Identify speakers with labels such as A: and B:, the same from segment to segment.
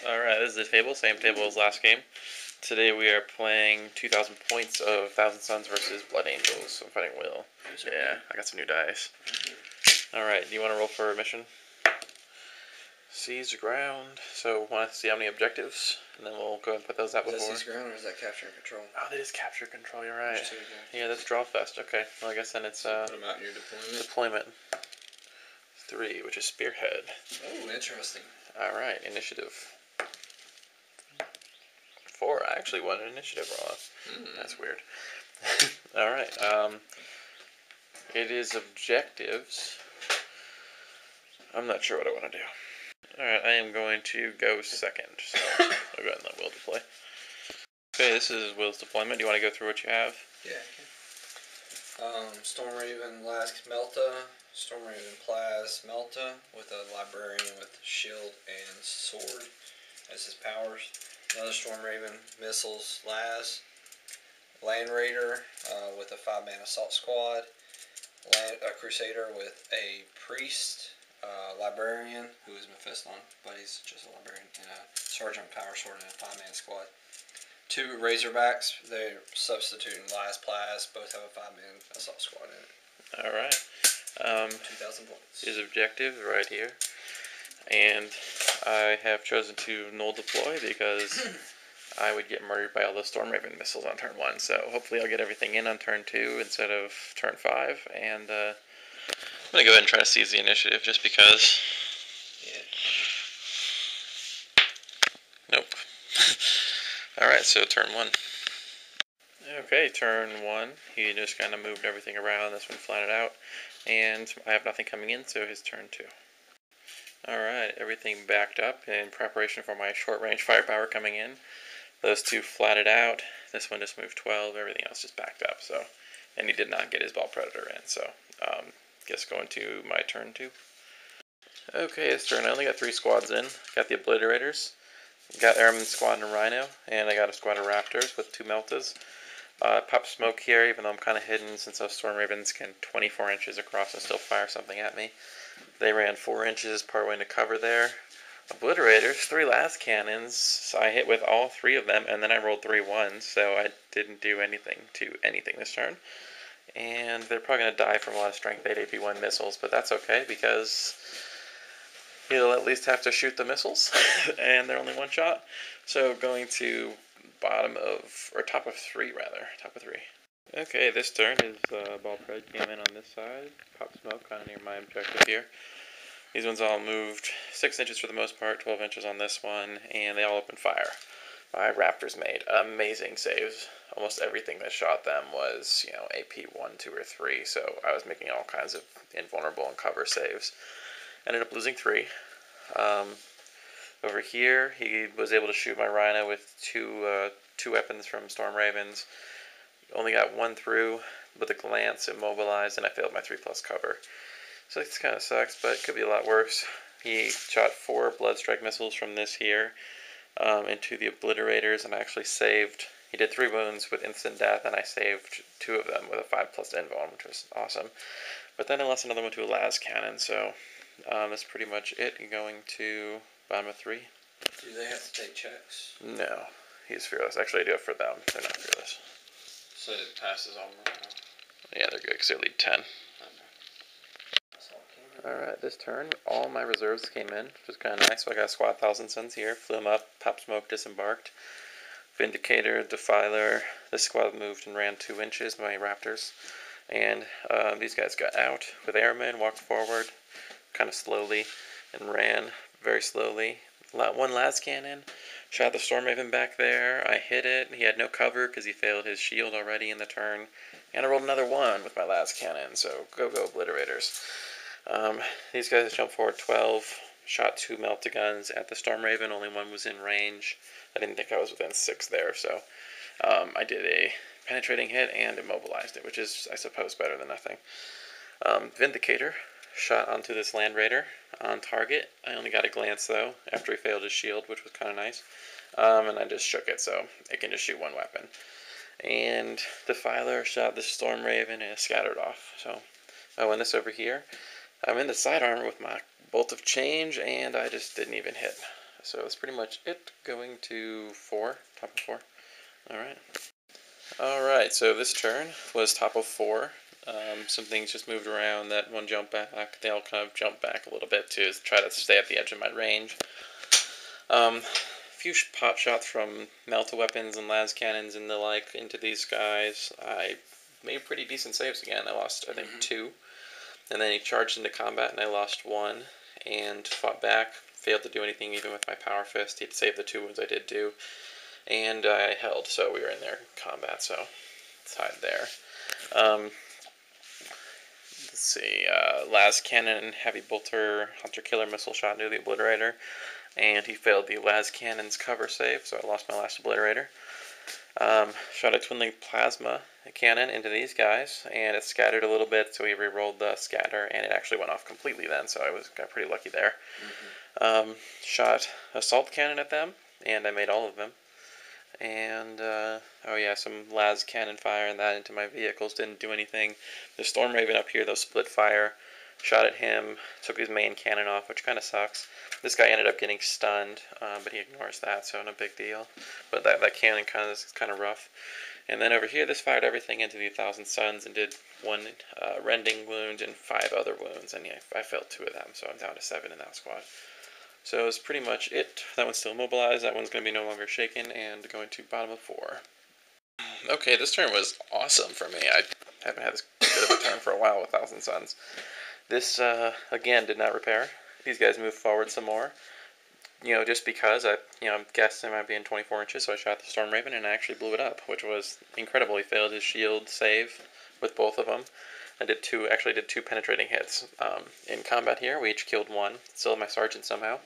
A: Alright, this is the table, same table as last game. Today we are playing 2,000 points of Thousand Suns versus Blood Angels. I'm fighting Will. Yeah, I got some new dice. Alright, do you want to roll for a mission? Seize the ground. So, want to see how many objectives? And then we'll go ahead and put those out before.
B: Is that seize ground or is that capture and control?
A: Oh, that is capture control, you're right. Yeah, that's draw fest. Okay, well I guess then it's
B: put them out in your deployment.
A: Deployment 3, which is Spearhead.
B: Oh, interesting.
A: Alright, initiative 4. I actually won an initiative roll. That's weird. Alright, it is objectives. I'm not sure what I want to do. Alright, I am going to go second, so I'll go ahead and let Will deploy. Okay, this is Will's deployment. Do you want to go through what you have?
B: Yeah, I can. Storm Raven, Lask, Melta. Storm Raven, Plaz, Melta, with a Librarian with shield and sword as his powers. Another Storm Raven, Missiles, Laz. Land Raider with a 5-man assault squad. A Crusader with a Priest. Librarian, who is Mephiston, but he's just a Librarian, and a Sergeant Power Sword in a 5-man squad. 2 Razorbacks, they're substituting Laz, Plaz, both have a 5-man assault squad in it.
A: Alright.
B: 2,000 points.
A: His objective right here. And I have chosen to null deploy because I would get murdered by all those Storm Raven missiles on turn 1. So hopefully I'll get everything in on turn 2 instead of turn 5. And I'm going to go ahead and try to seize the initiative just because.
B: Yeah.
A: Nope. Alright, so turn 1. Okay, turn 1. He just kind of moved everything around. This one flattened out. And I have nothing coming in, so his turn 2. Alright, everything backed up in preparation for my short-range firepower coming in. Those 2 flatted out. This one just moved 12. Everything else just backed up. So, and he did not get his Ball Predator in. So, guess going to my turn 2. Okay, this turn I only got 3 squads in. Got the Obliterators. Got Airman Squad and Rhino. And I got a squad of Raptors with 2 Meltas. Pop smoke here, even though I'm kind of hidden since those Storm Ravens can 24 inches across and still fire something at me. They ran 4 inches partway into cover there. Obliterators, 3 last cannons, so I hit with all 3 of them, and then I rolled 3 1s, so I didn't do anything to anything this turn. And they're probably going to die from a lot of strength 8 AP1 missiles, but that's okay, because he'll at least have to shoot the missiles, and they're only 1 shot. So going to top of 3 rather, top of 3. Okay, this turn is Ball Pred came in on this side, Pop Smoke kind of near my objective here. These ones all moved 6 inches for the most part, 12 inches on this one, and they all opened fire. My Raptors made amazing saves. Almost everything that shot them was, AP 1, 2, or 3, so I was making all kinds of invulnerable and cover saves. Ended up losing 3. Over here, he was able to shoot my Rhino with two weapons from Storm Ravens. Only got 1 through with a glance, immobilized, and I failed my 3+ cover. So this kind of sucks, but it could be a lot worse. He shot 4 Bloodstrike missiles from this here into the Obliterators, and I actually saved. He did 3 wounds with instant death, and I saved 2 of them with a 5+ invuln, which was awesome. But then I lost another one to a las cannon, so that's pretty much it. Going to bottom of 3.
B: Do they have to take checks?
A: No, he's fearless. Actually, I do it for them. They're not fearless.
B: So it passes on right now?
A: Yeah, they're good because they lead 10. Alright, this turn, all my reserves came in, which was kind of nice. So I got a squad Thousand Suns here. Flew them up. Pop Smoke disembarked. Vindicator, Defiler. This squad moved and ran 2 inches, my Raptors. And these guys got out with Airmen, walked forward kind of slowly, and ran very slowly. 1 las cannon. Shot the Storm Raven back there. I hit it. He had no cover because he failed his shield already in the turn. And I rolled another 1 with my last cannon, so go Obliterators. These guys jumped forward 12, shot 2 Melta-Guns at the Storm Raven. Only 1 was in range. I didn't think I was within 6 there, so I did a penetrating hit and immobilized it, which is, I suppose, better than nothing. Vindicator shot onto this Land Raider on target. I only got a glance, though, after he failed his shield, which was kind of nice. And I just shook it, so it can just shoot 1 weapon. And Defiler shot the Storm Raven and it scattered off. So I win this over here. I'm in the side armor with my Bolt of Change, and I just didn't even hit. So that's pretty much it. Going to 4, top of 4. Alright. Alright, so this turn was top of 4. Some things just moved around. That one jumped back. They all kind of jumped back a little bit to try to stay at the edge of my range. A few pot shots from Melta weapons and las cannons and the like into these guys. I made pretty decent saves again. I lost, I think, 2. And then he charged into combat and I lost 1. And fought back. Failed to do anything even with my power fist. He'd saved the 2 wounds I did do. And I held, so we were in their combat, so it's hide there. Let's see, las cannon, heavy bolter, hunter killer missile shot into the obliterator. And he failed the las cannon's cover save, so I lost my last obliterator. Shot a twin link plasma cannon into these guys, and it scattered a little bit, so he re-rolled the scatter, and it actually went off completely then, so I got pretty lucky there. Shot assault cannon at them, and I made all of them. And, oh yeah, some las cannon fire and that into my vehicles didn't do anything. The Storm Raven up here, though, split fire. Shot at him, took his main cannon off, which kind of sucks. This guy ended up getting stunned, but he ignores that, so no big deal. But that cannon is kind of rough. And then over here, this fired everything into the 1,000 Suns and did 1 rending wound and 5 other wounds. And yeah, I failed 2 of them, so I'm down to 7 in that squad. So that's pretty much it. That one's still immobilized. That one's going to be no longer shaken, and going to bottom of 4. Okay, this turn was awesome for me. I haven't had this good of a turn for a while with 1,000 Suns. This, again, did not repair. These guys moved forward some more. Just because I guessed I might be in 24 inches, so I shot the Storm Raven, and I actually blew it up, which was incredible. He failed his shield save with both of them. I did 2 penetrating hits. In combat here, we each killed 1. Still my sergeant somehow.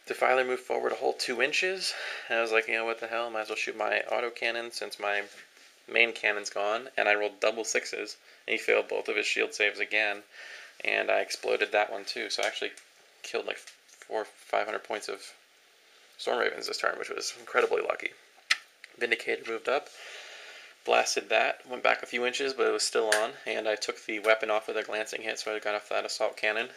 A: Defiler moved forward a whole 2 inches, and I was like, what the hell, might as well shoot my autocannon since my main cannon's gone, and I rolled double 6s, and he failed both of his shield saves again, and I exploded that one too, so I actually killed like 400 or 500 points of Storm Ravens this turn, which was incredibly lucky. Vindicator moved up. Blasted that, went back a few inches, but it was still on, and I took the weapon off with a glancing hit, so I got off that assault cannon.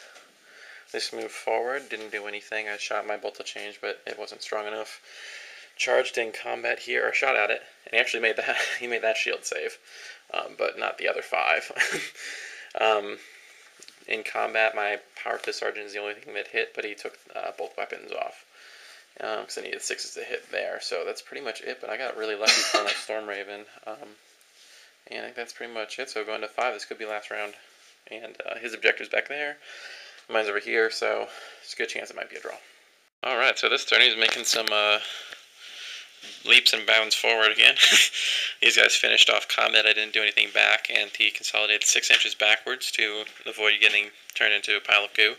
A: This moved forward, didn't do anything. I shot my bolt to change, but it wasn't strong enough. Charged in combat here, or shot at it, and he actually made that. He made that shield save, but not the other 5. In combat, my power fist sergeant is the only thing that hit, but he took both weapons off. Because I needed 6s to hit there, so that's pretty much it, but I got really lucky from that Storm Raven, and I think that's pretty much it, so going to 5, this could be last round, and his objective's back there, mine's over here, so it's a good chance it might be a draw. Alright, so this turn he's making some leaps and bounds forward again. These guys finished off combat, I didn't do anything back, and he consolidated 6 inches backwards to avoid getting turned into a pile of goo.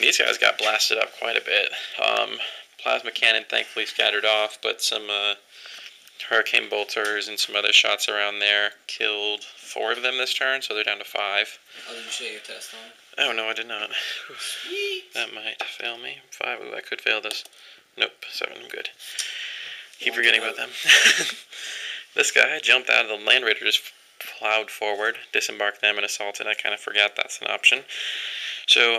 A: These guys got blasted up quite a bit. Plasma cannon thankfully scattered off, but some hurricane bolters and some other shots around there killed 4 of them this turn, so they're down to 5.
B: Oh, did you show your test on?
A: Oh, no, I did not. Sweet. That might fail me. 5, ooh, I could fail this. Nope, 7, I'm good. Keep forgetting about them. This guy jumped out of the Land Raider, just plowed forward, disembarked them, and assaulted. I kind of forgot that's an option. So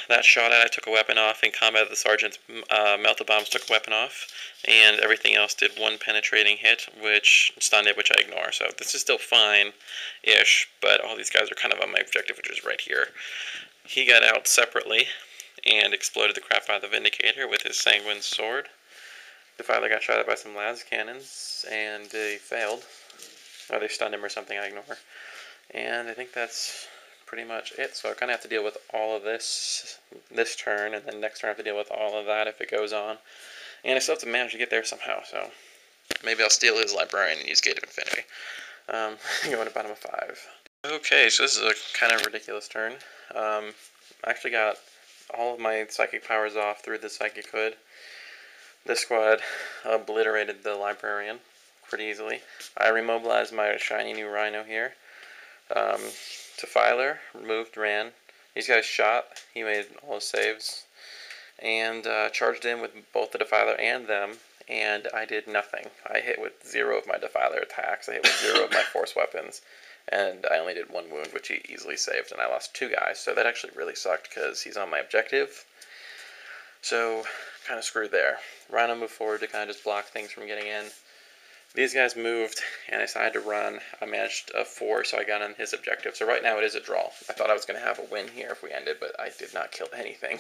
A: that shot at, I took a weapon off. In combat, the sergeant's melta bombs took a weapon off, and everything else did 1 penetrating hit, which stunned it, which I ignore. So this is still fine-ish, but all these guys are kind of on my objective, which is right here. He got out separately and exploded the crap out of the Vindicator with his Sanguine sword. Defiler got shot at by some las cannons, and they failed. Or they stunned him or something, I ignore. And I think that's pretty much it. So I kind of have to deal with all of this turn, and then next turn I have to deal with all of that if it goes on. And I still have to manage to get there somehow, so maybe I'll steal his Librarian and use Gate of Infinity. Going to bottom of 5. Okay, so this is a kind of ridiculous turn. I actually got all of my psychic powers off through the Psychic Hood. This squad obliterated the Librarian pretty easily. I remobilized my shiny new Rhino here. Defiler moved, ran. These guys shot. He made all his saves. And charged in with both the Defiler and them. And I did nothing. I hit with 0 of my Defiler attacks. I hit with 0 of my force weapons. And I only did 1 wound, which he easily saved. And I lost 2 guys. So that actually really sucked because he's on my objective. So, kind of screwed there. Rhino moved forward to kind of just block things from getting in. These guys moved, and I decided to run. I managed a 4, so I got on his objective. So right now it is a draw. I thought I was going to have a win here if we ended, but I did not kill anything.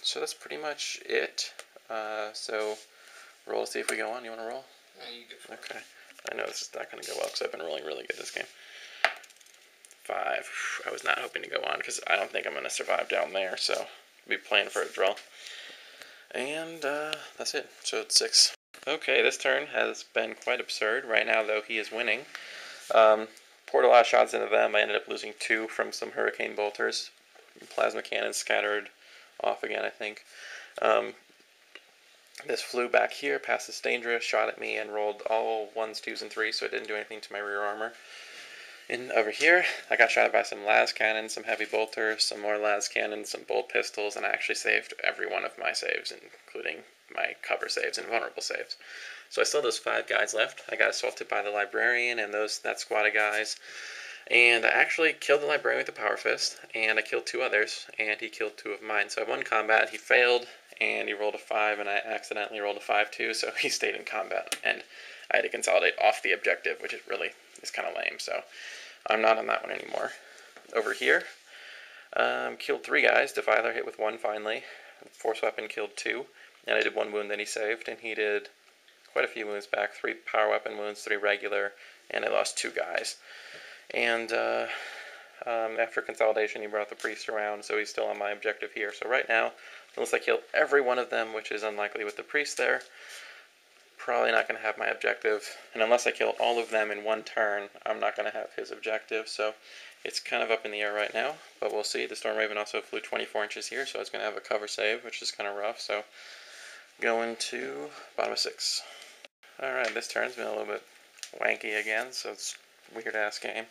A: So that's pretty much it. So roll to see if we go on. You want to roll?
B: Yeah, you go for it.
A: Okay. I know this is not going to go well because I've been rolling really good this game. 5. I was not hoping to go on because I don't think I'm going to survive down there, so I'll be playing for a draw. And that's it. So it's 6. Okay, this turn has been quite absurd. Right now, though, he is winning. Poured a lot of shots into them. I ended up losing 2 from some hurricane bolters. Plasma cannons scattered off again, I think. This flew back here past this dangerous, shot at me, and rolled all 1s, 2s, and 3s, so it didn't do anything to my rear armor. And over here, I got shot by some las cannons, some heavy bolters, some more las cannons, some bolt pistols, and I actually saved every one of my saves, including my cover saves and vulnerable saves. So I still have those 5 guys left. I got assaulted by the librarian and that squad of guys. And I actually killed the librarian with a power fist, and I killed 2 others, and he killed 2 of mine. So I won combat, he failed, and he rolled a 5, and I accidentally rolled a 5 too, so he stayed in combat, and I had to consolidate off the objective, which is really is kind of lame, so I'm not on that one anymore. Over here, killed 3 guys. Defiler hit with 1 finally. Force weapon killed 2, and I did 1 wound that he saved, and he did quite a few wounds back. 3 power weapon wounds, 3 regular, and I lost 2 guys. And after consolidation, he brought the priest around, so he's still on my objective here. So right now, unless I kill every one of them, which is unlikely with the priest there, probably not going to have my objective. And unless I kill all of them in 1 turn, I'm not going to have his objective. So it's kind of up in the air right now, but we'll see. The Storm Raven also flew 24 inches here, so it's going to have a cover save, which is kind of rough. So going to bottom of 6. Alright, this turn's been a little bit wanky again, so it's weird-ass game.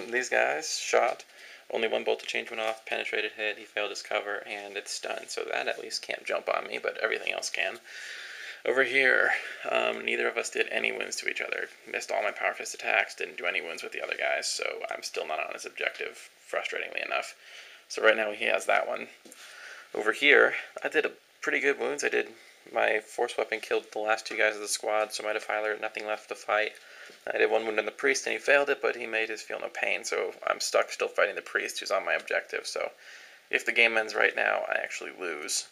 A: These guys shot. Only 1 bolt to change went off, penetrated hit, he failed his cover, and it's stunned. So that at least can't jump on me, but everything else can. Over here, neither of us did any wounds to each other. Missed all my power fist attacks, didn't do any wounds with the other guys, so I'm still not on his objective, frustratingly enough. So right now he has that one. Over here, I did a pretty good wounds. I did my force weapon killed the last 2 guys of the squad, so my defiler, nothing left to fight. I did 1 wound on the priest, and he failed it, but he made his feel no pain, so I'm stuck still fighting the priest, who's on my objective. So if the game ends right now, I actually lose.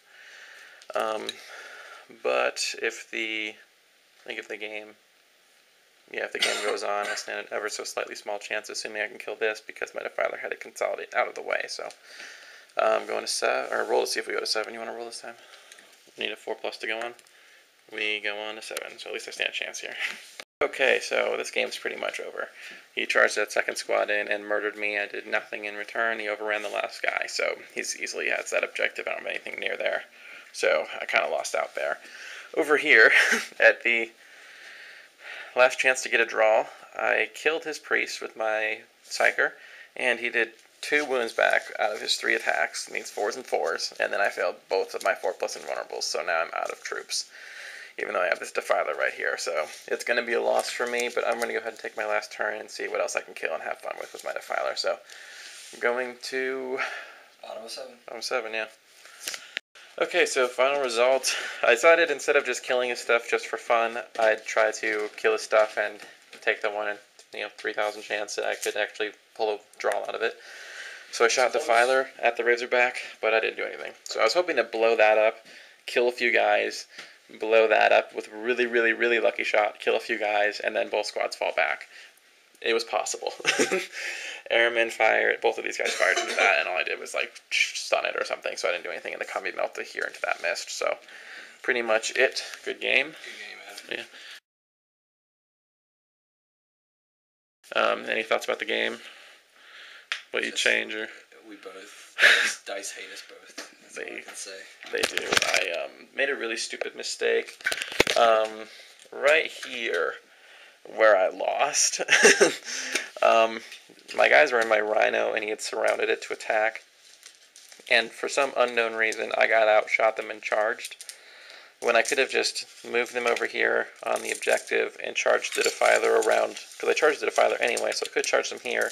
A: But if the game goes on, I stand an ever so slightly small chance, assuming I can kill this, because my defiler had to consolidate out of the way. So going to 7, or roll to see if we go to 7. You want to roll this time? Need a 4+ to go on. We go on to 7, so at least I stand a chance here. Okay, so this game's pretty much over. He charged that 2nd squad in and murdered me. I did nothing in return. He overran the last guy, so he's easily has that objective. I don't have anything near there. So I kind of lost out there. Over here, at the last chance to get a draw, I killed his priest with my Psyker, and he did 2 wounds back out of his 3 attacks. It means 4s and 4s, and then I failed both of my 4+ invulnerables, so now I'm out of troops, even though I have this Defiler right here. So it's going to be a loss for me, but I'm going to go ahead and take my last turn and see what else I can kill and have fun with my Defiler. So I'm going to
B: bottom of 7.
A: Bottom of 7, yeah. Okay, so final result. I decided instead of just killing his stuff just for fun, I'd try to kill his stuff and take the 3,000 chance that I could actually pull a draw out of it. So I shot Defiler at the Razorback, but I didn't do anything. So I was hoping to blow that up, kill a few guys, blow that up with a really, really, really lucky shot, kill a few guys, and then both squads fall back. It was possible. Airmen fired, both of these guys fired into that, and all I did was stun it or something, so I didn't do anything, and the combi melted here into that mist. So pretty much it. Good game.
B: Good game, man.
A: Yeah. Any thoughts about the game? What you change or?
B: We both. Dice hate us both. That's all I can say.
A: They do. I made a really stupid mistake. Right here, where I lost. My guys were in my Rhino, and he had surrounded it to attack. And for some unknown reason, I got out, shot them, and charged. When I could have just moved them over here on the objective and charged the Defiler around, because I charged the Defiler anyway, so I could charge them here,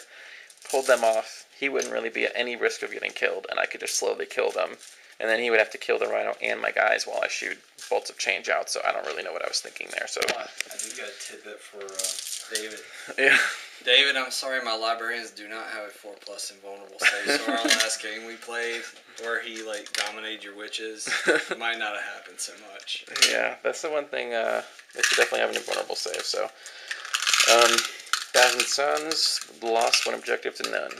A: hold them off, he wouldn't really be at any risk of getting killed, and I could just slowly kill them. And then he would have to kill the rhino and my guys while I shoot bolts of change out, so I don't really know what I was thinking there. So
B: I do got a tidbit for David.
A: Yeah.
B: David, I'm sorry, my librarians do not have a 4+ invulnerable save. So our last game we played, where he like dominated your witches, might not have happened so much.
A: Yeah, that's the one thing. They should definitely have an invulnerable save. So, Thousand Suns lost one objective to none.